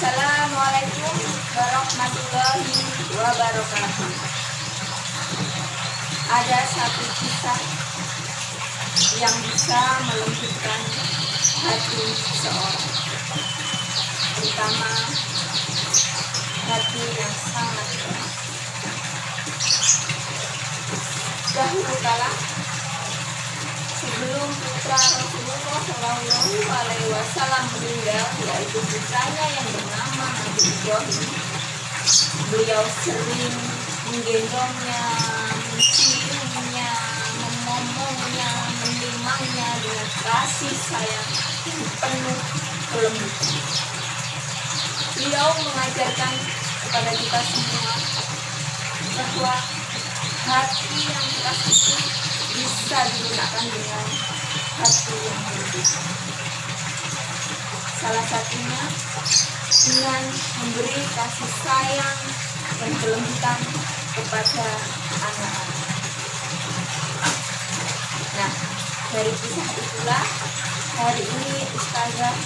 Assalamualaikum warahmatullahi wabarakatuh. Ada satu kisah yang bisa melembutkan hati seseorang, terutama hati yang sangat keras. Dahulu kala, sebelum putra Rasulullah SAW meninggal, yaitu putranya yang bernama Nabi Ibrahim, beliau sering menggendongnya, menciumnya, memomongnya, menimangnya dengan kasih sayang yang penuh kelembutan. Beliau mengajarkan kepada kita semua bahwa hati yang keras itu bisa digunakan dengan hati yang lembut. Salah satunya dengan memberi kasih sayang dan kelembutan kepada anak-anak. Nah, dari kisah itulah hari ini Ustazah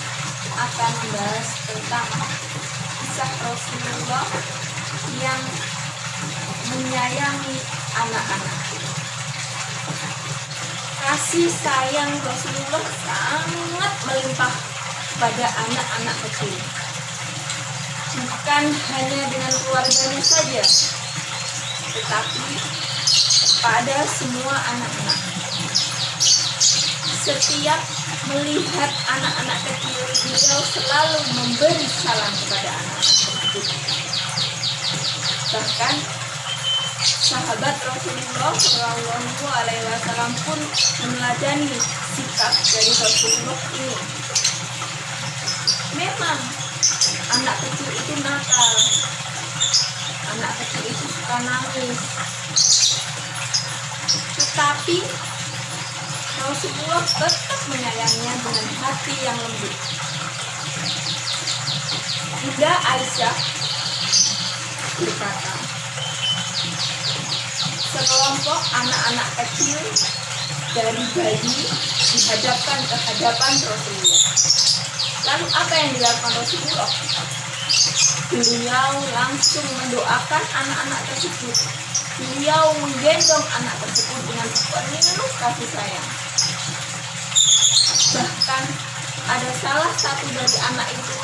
akan membahas tentang kisah Rasulullah yang menyayangi anak-anak. Kasih sayang Rasulullah sangat melimpah pada anak-anak kecil. Bukan hanya dengan keluarganya saja, tetapi pada semua anak-anak. Setiap melihat anak-anak kecil, beliau selalu memberi salam kepada anak-anak tersebut. Bahkan sahabat Rasulullah SAW pun meneladani sikap dari Rasulullah ini. Memang anak kecil itu nakal, anak kecil itu suka nangis, tetapi Rasulullah tetap menyayanginya dengan hati yang lembut. Bunda Aisyah berkata, sekelompok anak-anak kecil dari bayi dihadapkan ke hadapan Rasulullah. Lalu apa yang dilakukan Rasulullah? Beliau langsung mendoakan anak-anak tersebut. Beliau menggendong anak tersebut dengan penuh kasih sayang. Bahkan ada salah satu dari anak itu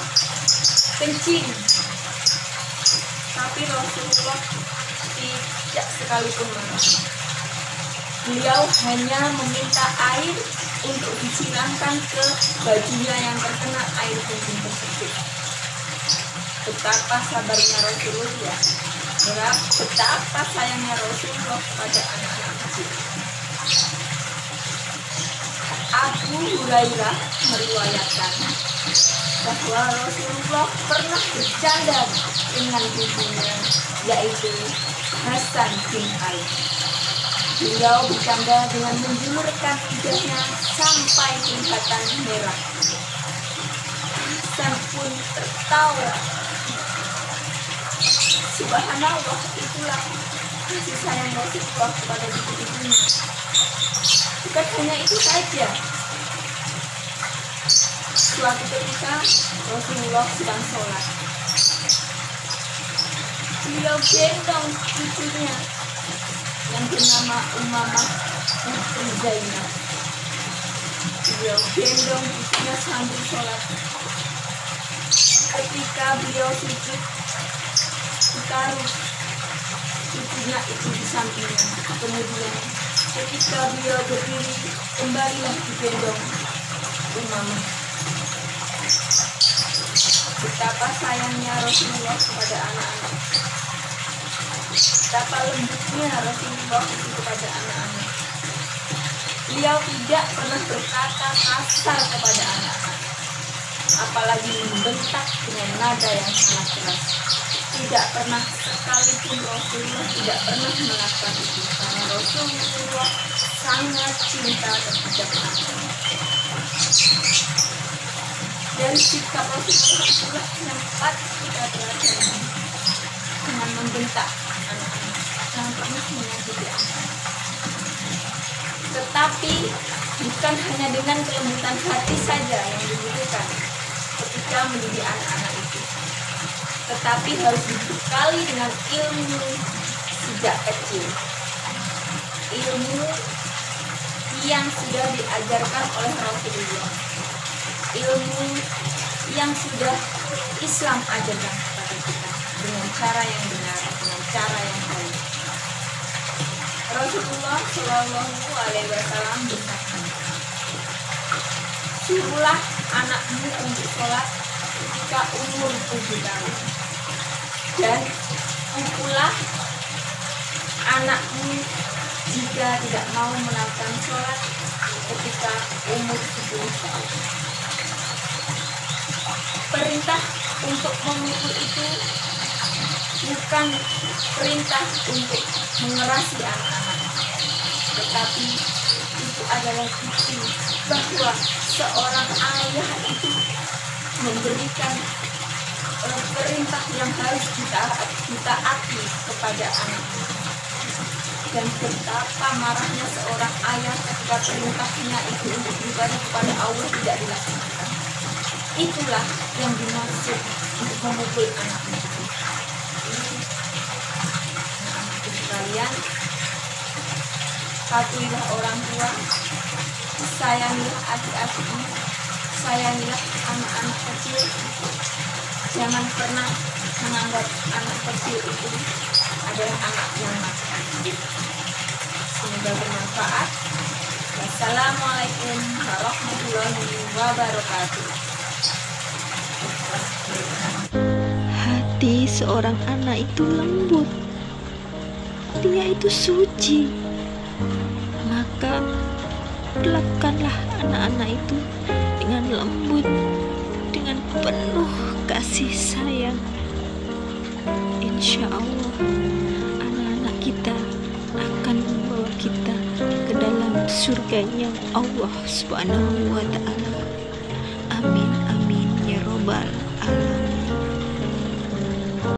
kencing, tapi Rasulullah tidak sekalipun marah. Beliau hanya meminta air untuk disiramkan ke bajunya yang terkena air kencing tersebut. Betapa sabarnya Rasulullah, betapa sayangnya Rasulullah kepada anak-anak kecil. Abu Hurairah meriwayatkan bahwa Rasulullah pernah bercanda dengan ibunya, yaitu Hasan bin Ali. Beliau bercanda dengan menjulurkan lidahnya sampai kelihatan merah. Hasan pun tertawa. Subhanallah, itulah kasih sayang Rasulullah kepada ibu-ibunya. Bukan hanya itu saja. Suatu ketika Rasulullah sedang sholat, beliau gendong cucunya yang bernama Umamah binti Zainab. Beliau gendong cucunya sambil sholat. Ketika beliau sujud, ditaruh cucunya itu di sampingnya. Kemudian ketika beliau berdiri, kembalilah digendong Umamah. Betapa sayangnya Rasulullah kepada anak-anak. Betapa lembutnya Rasulullah itu kepada anak-anak. Beliau tidak pernah berkata kasar kepada anak-anak, apalagi membentak dengan nada yang sangat keras. Tidak pernah sekalipun Rasulullah tidak pernah melakukan itu, karena Rasulullah sangat cinta terhadap anak-anak. Dan sikap Rasulullah itulah yang patut kita pelajari, dengan membentak anak-anak, jangan pernah menyakiti anak-anak. Tetapi bukan hanya dengan kelembutan hati saja yang dibutuhkan ketika mendidik anak-anak itu, tetapi harus dibekali dengan ilmu sejak kecil. Ilmu yang sudah diajarkan oleh Rasulullah, ilmu yang sudah Islam ajarkan kepada kita dengan cara yang benar, dengan cara yang baik. Rasulullah Shallallahu Alaihi Wasallam bersabda, suruhlah anakmu untuk sholat ketika umur 7 tahun, dan pukullah anakmu jika tidak mau melakukan sholat ketika umur 10 tahun. Perintah untuk memukul itu bukan perintah untuk mengerasi anak-anak, tetapi itu adalah bukti bahwa seorang ayah itu memberikan perintah yang harus ditaati kepada anaknya. Dan betapa marahnya seorang ayah ketika perintahnya itu untuk beribadah kepada Allah tidak dilaksanakan. Itulah yang dimaksud untuk memukul anaknya. Anak-anakku sekalian, patuhilah orang tua, sayangilah adik-adikmu, sayangilah anak-anak kecil. Jangan pernah menganggap anak kecil itu adalah anak yang nakal. Semoga bermanfaat. Wassalamualaikum warahmatullahi wabarakatuh. Hati seorang anak itu lembut, dia itu suci. Maka perlakukanlah anak-anak itu dengan lembut, dengan penuh kasih sayang. Insya Allah anak-anak kita akan membawa kita ke dalam surganya Allah Subhanahu wa Ta'ala. Amin amin ya robbal